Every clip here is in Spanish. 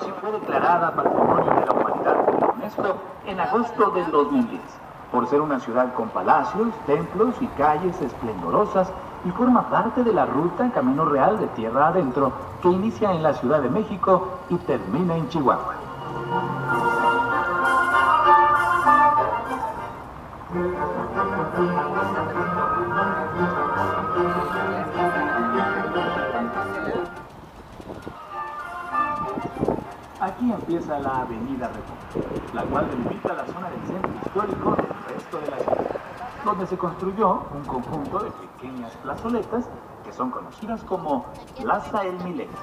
Sí fue declarada Patrimonio de la Humanidad por UNESCO en agosto del 2010, por ser una ciudad con palacios, templos y calles esplendorosas, y forma parte de la ruta Camino Real de Tierra Adentro que inicia en la Ciudad de México y termina en Chihuahua. Aquí empieza la Avenida Reforma, la cual delimita la zona del centro histórico del resto de la ciudad, donde se construyó un conjunto de pequeñas plazoletas que son conocidas como Plaza El Milenio.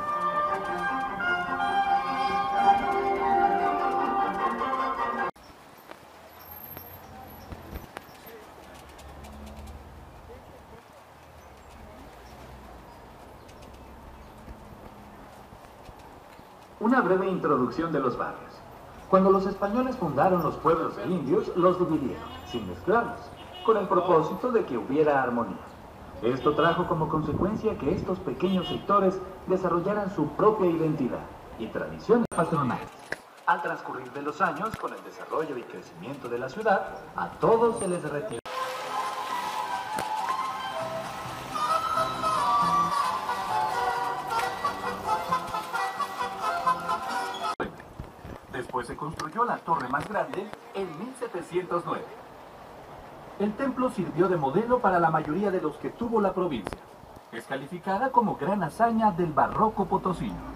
Una breve introducción de los barrios. Cuando los españoles fundaron los pueblos de indios, los dividieron, sin mezclarlos, con el propósito de que hubiera armonía. Esto trajo como consecuencia que estos pequeños sectores desarrollaran su propia identidad y tradiciones patronales. Al transcurrir de los años, con el desarrollo y crecimiento de la ciudad, a todos se les retiró. Después se construyó la torre más grande en 1709. El templo sirvió de modelo para la mayoría de los que tuvo la provincia. Es calificada como gran hazaña del barroco potosino.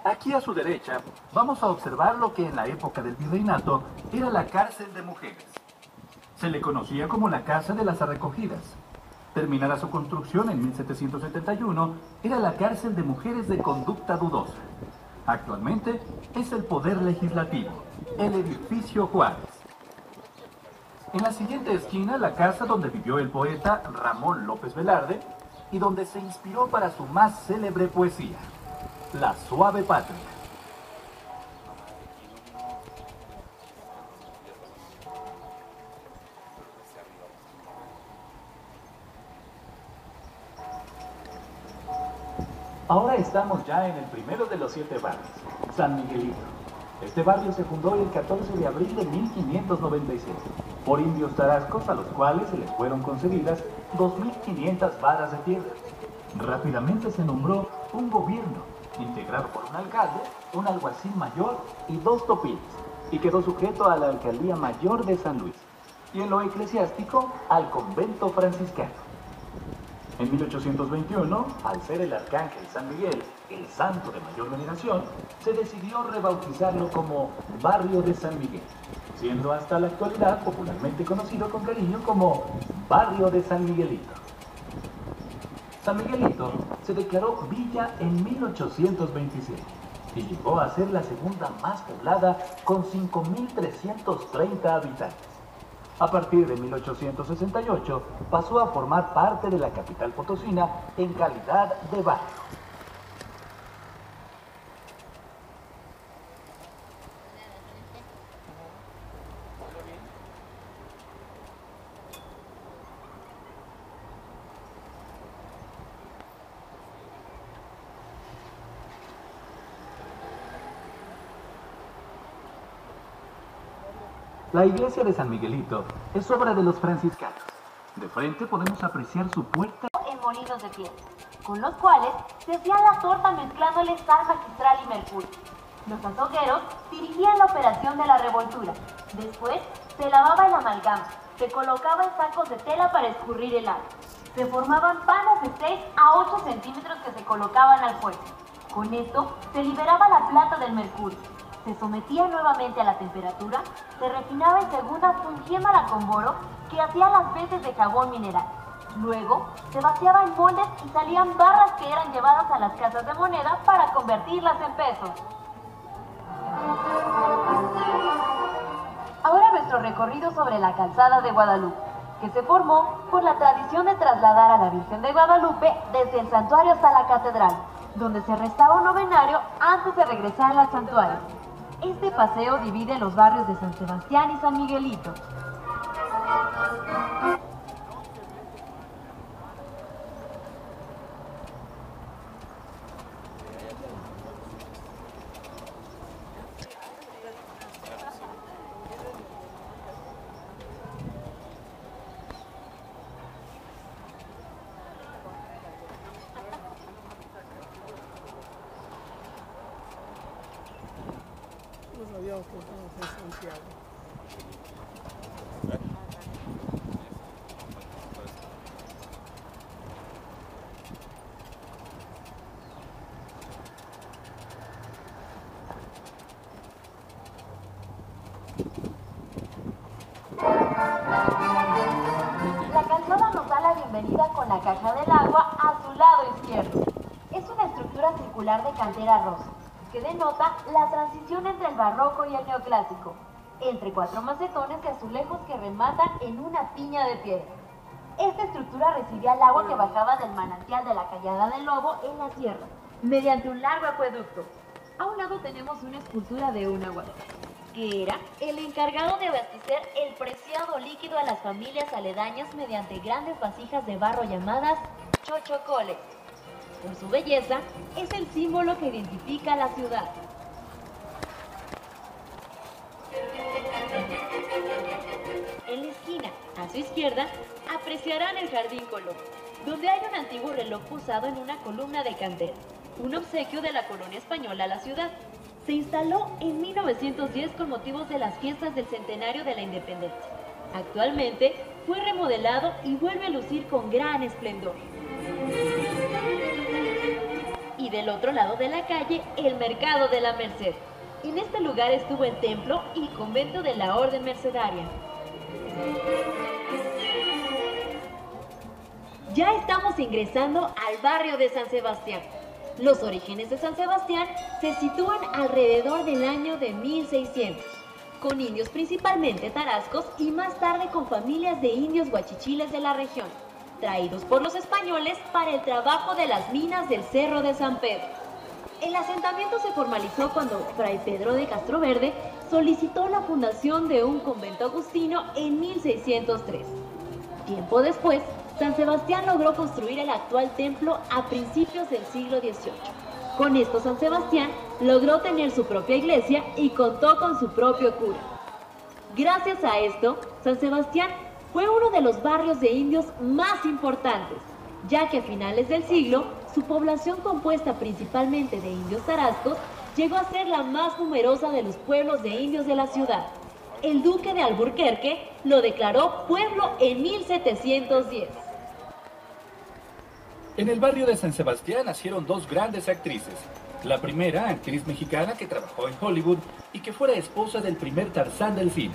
Aquí a su derecha vamos a observar lo que en la época del virreinato era la cárcel de mujeres. Se le conocía como la Casa de las Recogidas. Terminada su construcción en 1771, era la cárcel de mujeres de conducta dudosa. Actualmente es el Poder Legislativo, el edificio Juárez. En la siguiente esquina, la casa donde vivió el poeta Ramón López Velarde y donde se inspiró para su más célebre poesía, La Suave Patria. Ahora estamos ya en el primero de los 7 barrios, San Miguelito. Este barrio se fundó el 14 de abril de 1596 por indios tarascos a los cuales se les fueron concedidas 2.500 varas de tierra. Rápidamente se nombró un gobierno integrado por un alcalde, un alguacil mayor y 2 topiles, y quedó sujeto a la alcaldía mayor de San Luis, y en lo eclesiástico al convento franciscano. En 1821, al ser el arcángel San Miguel el santo de mayor veneración, se decidió rebautizarlo como Barrio de San Miguel, siendo hasta la actualidad popularmente conocido con cariño como Barrio de San Miguelito. San Miguelito se declaró villa en 1827 y llegó a ser la segunda más poblada con 5.330 habitantes. A partir de 1868 pasó a formar parte de la capital potosina en calidad de barrio. La iglesia de San Miguelito es obra de los franciscanos. De frente podemos apreciar su puerta en molinos de piedra, con los cuales se hacían la torta mezclándole sal magistral y mercurio. Los azogueros dirigían la operación de la revoltura. Después se lavaba el amalgama, se colocaba en sacos de tela para escurrir el agua. Se formaban panes de 6 a 8 centímetros que se colocaban al fuego. Con esto se liberaba la plata del mercurio. Se sometía nuevamente a la temperatura, se refinaba en segunda fungiéndola con boro que hacía las veces de jabón mineral. Luego, se vaciaba en moldes y salían barras que eran llevadas a las casas de moneda para convertirlas en pesos. Ahora nuestro recorrido sobre la calzada de Guadalupe, que se formó por la tradición de trasladar a la Virgen de Guadalupe desde el santuario hasta la catedral, donde se restaba un novenario antes de regresar al santuario. Este paseo divide los barrios de San Sebastián y San Miguelito. No sabíamos que estábamos en Santiago. La calzada nos da la bienvenida con la caja del agua a su lado izquierdo. Es una estructura circular de cantera rosa, que denota la transición entre el barroco y el neoclásico, entre 4 macetones de azulejos que rematan en una piña de piedra. Esta estructura recibía el agua que bajaba del manantial de la Callada del Lobo en la sierra, mediante un largo acueducto. A un lado tenemos una escultura de un aguador, que era el encargado de abastecer el preciado líquido a las familias aledañas mediante grandes vasijas de barro llamadas chochocoles. Por su belleza, es el símbolo que identifica a la ciudad. En la esquina, a su izquierda, apreciarán el Jardín Colón, donde hay un antiguo reloj usado en una columna de cantera, un obsequio de la colonia española a la ciudad. Se instaló en 1910 con motivos de las fiestas del centenario de la independencia. Actualmente fue remodelado y vuelve a lucir con gran esplendor. Y del otro lado de la calle, el Mercado de la Merced. En este lugar estuvo el templo y convento de la Orden Mercedaria. Ya estamos ingresando al barrio de San Sebastián. Los orígenes de San Sebastián se sitúan alrededor del año de 1600, con indios principalmente tarascos y más tarde con familias de indios guachichiles de la región, traídos por los españoles para el trabajo de las minas del Cerro de San Pedro. El asentamiento se formalizó cuando Fray Pedro de Castroverde solicitó la fundación de un convento agustino en 1603. Tiempo después, San Sebastián logró construir el actual templo a principios del siglo XVIII. Con esto, San Sebastián logró tener su propia iglesia y contó con su propio cura. Gracias a esto, San Sebastián fue uno de los barrios de indios más importantes, ya que a finales del siglo, su población compuesta principalmente de indios tarascos llegó a ser la más numerosa de los pueblos de indios de la ciudad. El duque de Alburquerque lo declaró pueblo en 1710. En el barrio de San Sebastián nacieron dos grandes actrices. La primera, actriz mexicana que trabajó en Hollywood y que fuera esposa del primer Tarzán del cine,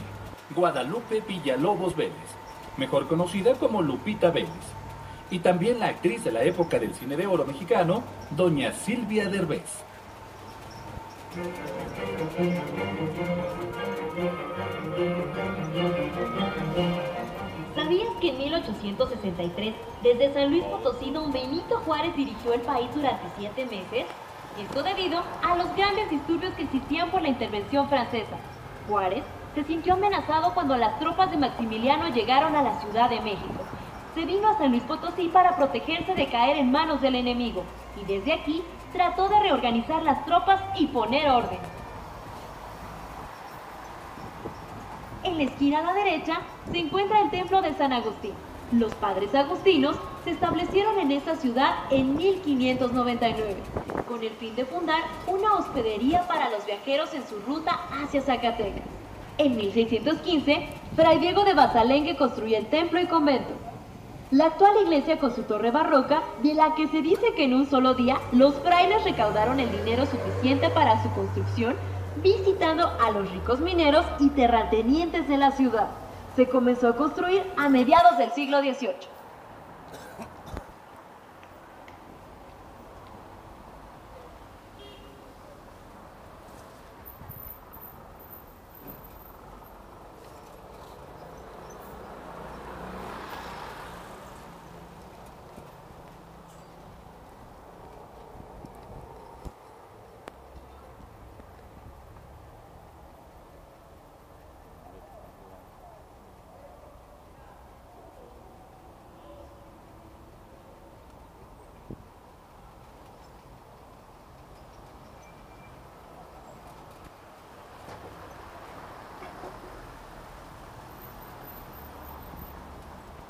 Guadalupe Villalobos Vélez, mejor conocida como Lupita Vélez. Y también la actriz de la época del cine de oro mexicano, doña Silvia Derbez. ¿Sabías que en 1863, desde San Luis Potosí, don Benito Juárez dirigió el país durante 7 meses? Esto debido a los grandes disturbios que existían por la intervención francesa. Juárez se sintió amenazado cuando las tropas de Maximiliano llegaron a la Ciudad de México. Se vino a San Luis Potosí para protegerse de caer en manos del enemigo, y desde aquí trató de reorganizar las tropas y poner orden. En la esquina a la derecha se encuentra el templo de San Agustín. Los padres agustinos se establecieron en esta ciudad en 1599, con el fin de fundar una hospedería para los viajeros en su ruta hacia Zacatecas. En 1615, Fray Diego de Basalengue construyó el templo y convento. La actual iglesia con su torre barroca, de la que se dice que en un solo día los frailes recaudaron el dinero suficiente para su construcción, visitando a los ricos mineros y terratenientes de la ciudad. Se comenzó a construir a mediados del siglo XVIII.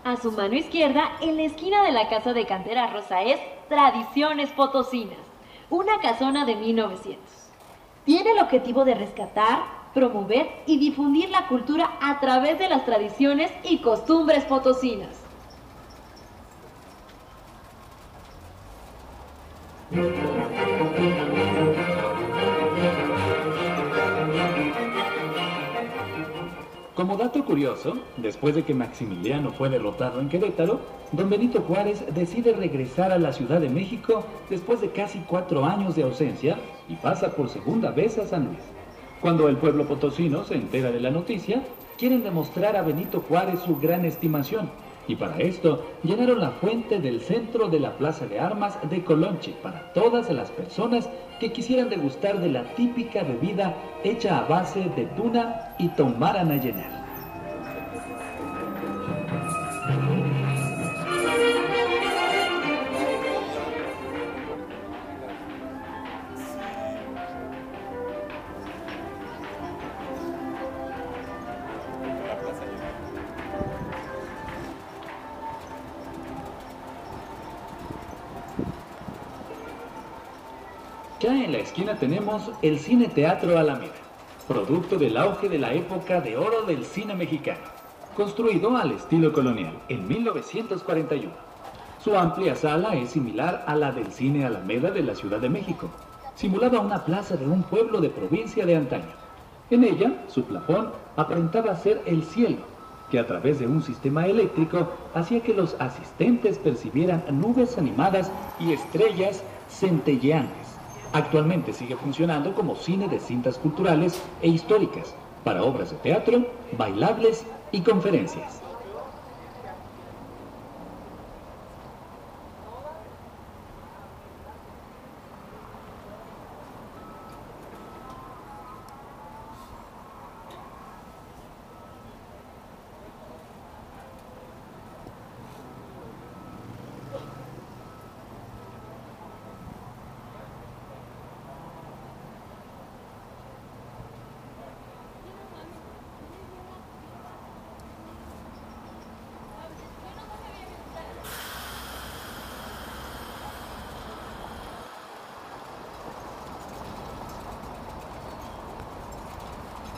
A su mano izquierda, en la esquina de la casa de cantera rosa, es Tradiciones Potosinas, una casona de 1900. Tiene el objetivo de rescatar, promover y difundir la cultura a través de las tradiciones y costumbres potosinas. Como dato curioso, después de que Maximiliano fue derrotado en Querétaro, don Benito Juárez decide regresar a la Ciudad de México después de casi 4 años de ausencia y pasa por segunda vez a San Luis. Cuando el pueblo potosino se entera de la noticia, quieren demostrar a Benito Juárez su gran estimación, y para esto llenaron la fuente del centro de la Plaza de Armas de Colonche para todas las personas que quisieran degustar de la típica bebida hecha a base de tuna y tomaran a llenar. Ya en la esquina tenemos el Cine Teatro Alameda, producto del auge de la época de oro del cine mexicano, construido al estilo colonial en 1941. Su amplia sala es similar a la del Cine Alameda de la Ciudad de México. Simulaba una plaza de un pueblo de provincia de antaño. En ella, su plafón aparentaba ser el cielo, que a través de un sistema eléctrico hacía que los asistentes percibieran nubes animadas y estrellas centelleantes. Actualmente sigue funcionando como cine de cintas culturales e históricas, para obras de teatro, bailables y conferencias.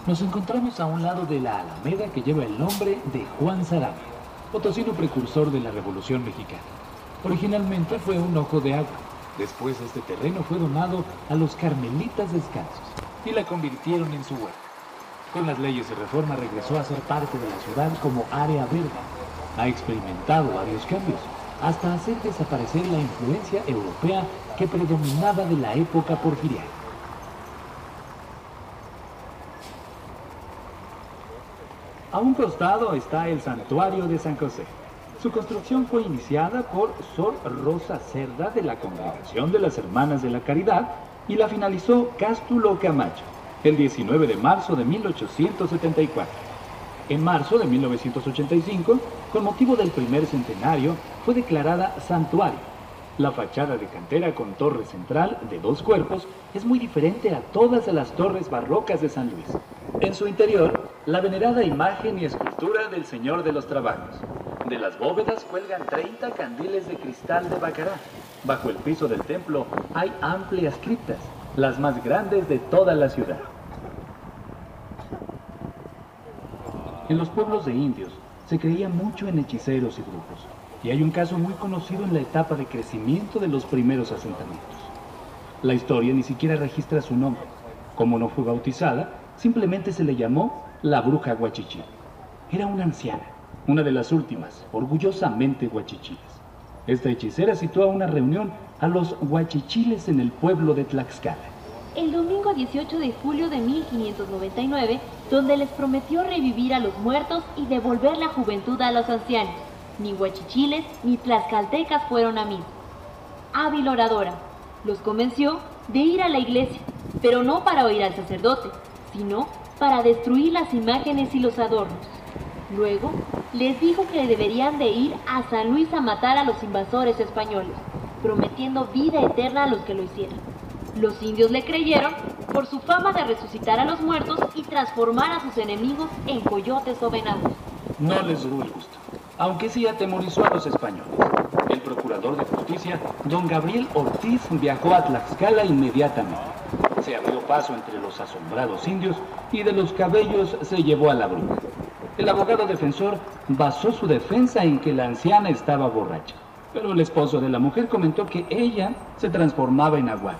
Nos encontramos a un lado de la Alameda que lleva el nombre de Juan Sarabia, potosino precursor de la Revolución Mexicana. Originalmente fue un ojo de agua. Después este terreno fue donado a los carmelitas descalzos y la convirtieron en su huerta. Con las leyes de reforma regresó a ser parte de la ciudad como área verde. Ha experimentado varios cambios, hasta hacer desaparecer la influencia europea que predominaba de la época porfiriana. A un costado está el Santuario de San José. Su construcción fue iniciada por Sor Rosa Cerda de la Congregación de las Hermanas de la Caridad y la finalizó Cástulo Camacho el 19 de marzo de 1874. En marzo de 1985, con motivo del primer centenario, fue declarada santuario. La fachada de cantera con torre central de 2 cuerpos es muy diferente a todas las torres barrocas de San Luis. En su interior, la venerada imagen y escultura del Señor de los Trabajos. De las bóvedas cuelgan 30 candiles de cristal de Bacará. Bajo el piso del templo hay amplias criptas, las más grandes de toda la ciudad. En los pueblos de indios se creía mucho en hechiceros y brujos, y hay un caso muy conocido en la etapa de crecimiento de los primeros asentamientos. La historia ni siquiera registra su nombre. Como no fue bautizada, simplemente se le llamó la bruja Guachichil. Era una anciana, una de las últimas, orgullosamente guachichiles. Esta hechicera citó a una reunión a los guachichiles en el pueblo de Tlaxcala. El domingo 18 de julio de 1599, donde les prometió revivir a los muertos y devolver la juventud a los ancianos. Ni guachichiles ni tlaxcaltecas fueron amigos. Hábil oradora, los convenció de ir a la iglesia, pero no para oír al sacerdote, sino para destruir las imágenes y los adornos. Luego, les dijo que deberían de ir a San Luis a matar a los invasores españoles, prometiendo vida eterna a los que lo hicieran. Los indios le creyeron por su fama de resucitar a los muertos y transformar a sus enemigos en coyotes o venados. No les duró el gusto. aunque sí atemorizó a los españoles. El procurador de justicia, don Gabriel Ortiz, viajó a Tlaxcala inmediatamente. Se abrió paso entre los asombrados indios y de los cabellos se llevó a la bruja. El abogado defensor basó su defensa en que la anciana estaba borracha, pero el esposo de la mujer comentó que ella se transformaba en agua,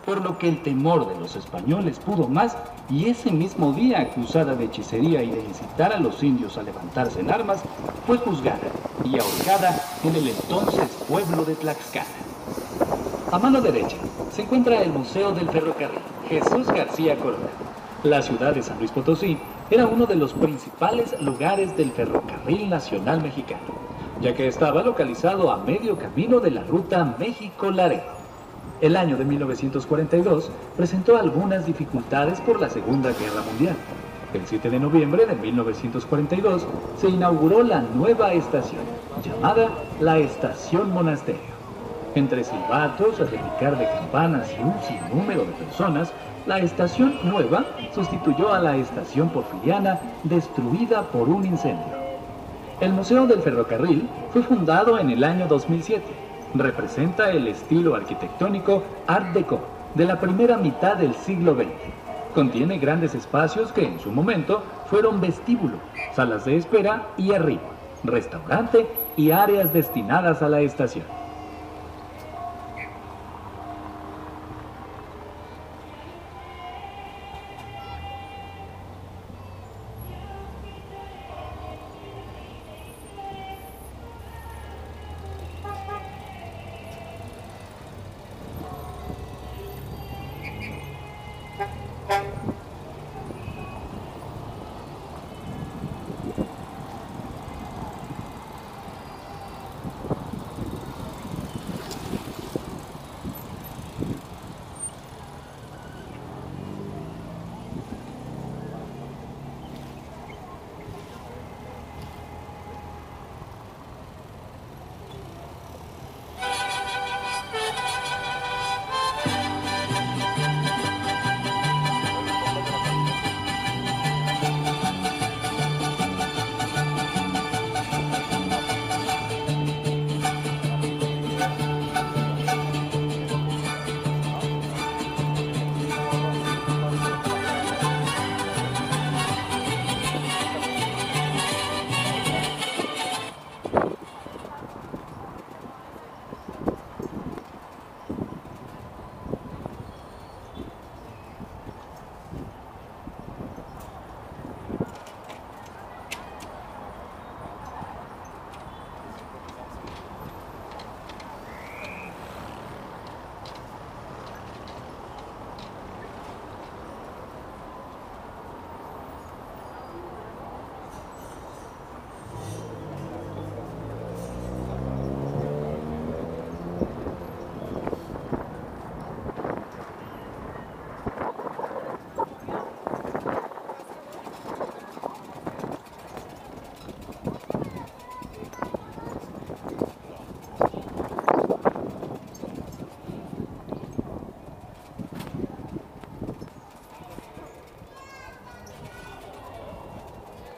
por lo que el temor de los españoles pudo más y ese mismo día, acusada de hechicería y de incitar a los indios a levantarse en armas, fue juzgada y ahorcada en el entonces pueblo de Tlaxcala. A mano derecha se encuentra el Museo del Ferrocarril Jesús García Corona. La ciudad de San Luis Potosí era uno de los principales lugares del Ferrocarril Nacional Mexicano, ya que estaba localizado a medio camino de la ruta México-Laredo. El año de 1942 presentó algunas dificultades por la Segunda Guerra Mundial. El 7 de noviembre de 1942 se inauguró la nueva estación, llamada la Estación Monasterio. Entre silbatos, repicar de campanas y un sinnúmero de personas, la estación nueva sustituyó a la estación porfiriana destruida por un incendio. El Museo del Ferrocarril fue fundado en el año 2007. Representa el estilo arquitectónico Art Deco de la primera mitad del siglo XX. Contiene grandes espacios que en su momento fueron vestíbulo, salas de espera y arribo, restaurante y áreas destinadas a la estación.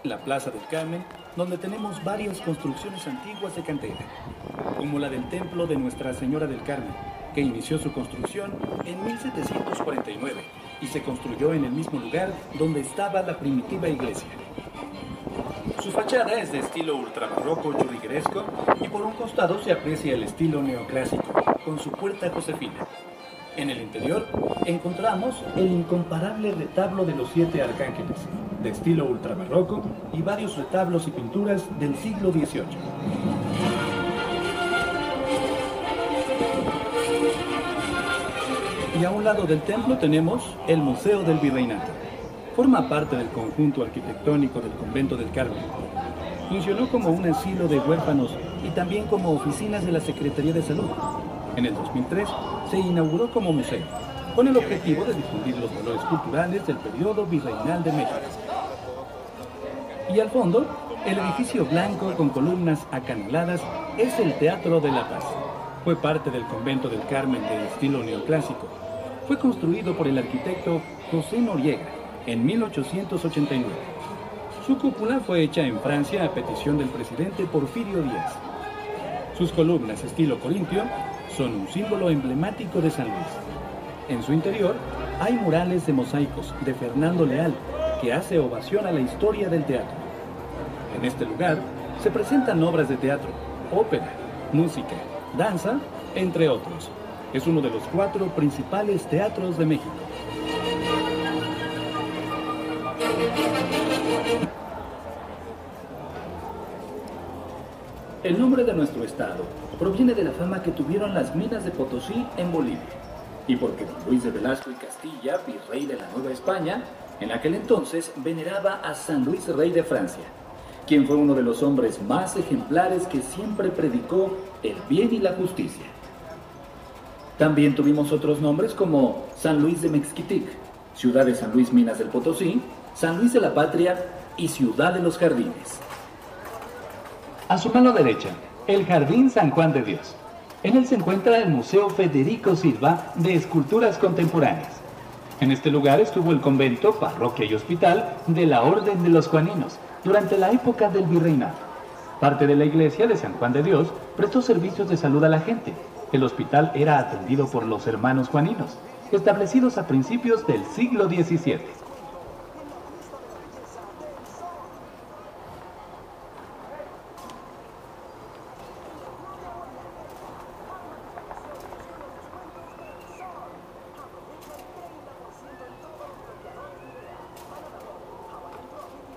La Plaza del Carmen, donde tenemos varias construcciones antiguas de cantera, como la del Templo de Nuestra Señora del Carmen, que inició su construcción en 1749 y se construyó en el mismo lugar donde estaba la primitiva iglesia. Su fachada es de estilo ultrabarroco churrigueresco y por un costado se aprecia el estilo neoclásico, con su puerta josefina. En el interior encontramos el incomparable retablo de los 7 arcángeles, de estilo ultrabarroco, y varios retablos y pinturas del siglo XVIII. Y a un lado del templo tenemos el Museo del Virreinato. Forma parte del conjunto arquitectónico del Convento del Carmen. Funcionó como un asilo de huérfanos y también como oficinas de la Secretaría de Salud. En el 2003 se inauguró como museo, con el objetivo de difundir los valores culturales del periodo virreinal de México. Y al fondo, el edificio blanco con columnas acanaladas es el Teatro de la Paz. Fue parte del Convento del Carmen de estilo neoclásico. Fue construido por el arquitecto José Noriega en 1889. Su cúpula fue hecha en Francia a petición del presidente Porfirio Díaz. Sus columnas estilo corintio son un símbolo emblemático de San Luis. En su interior hay murales de mosaicos de Fernando Leal, que hace ovación a la historia del teatro. En este lugar se presentan obras de teatro, ópera, música, danza, entre otros. Es uno de los 4 principales teatros de México. El nombre de nuestro estado proviene de la fama que tuvieron las minas de Potosí en Bolivia, y porque don Luis de Velasco y Castilla, virrey de la Nueva España, en aquel entonces veneraba a San Luis, rey de Francia, quien fue uno de los hombres más ejemplares que siempre predicó el bien y la justicia. También tuvimos otros nombres como San Luis de Mexquitic, ciudad de San Luis Minas del Potosí, San Luis de la Patria y Ciudad de los Jardines. A su mano derecha, el Jardín San Juan de Dios. En él se encuentra el Museo Federico Silva de Esculturas Contemporáneas. En este lugar estuvo el convento, parroquia y hospital de la Orden de los Juaninos durante la época del virreinato. Parte de la iglesia de San Juan de Dios prestó servicios de salud a la gente. El hospital era atendido por los hermanos juaninos, establecidos a principios del siglo XVII.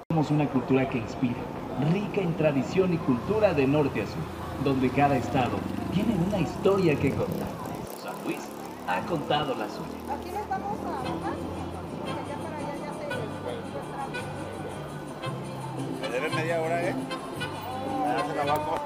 Somos una cultura que inspira, rica en tradición y cultura de norte a sur, donde cada estado tiene una historia que contar. San Luis ha contado la suya. Aquí les vamos a bajar, porque ya para allá ya se... Me debe media hora, ¿eh? Ya se la bajo.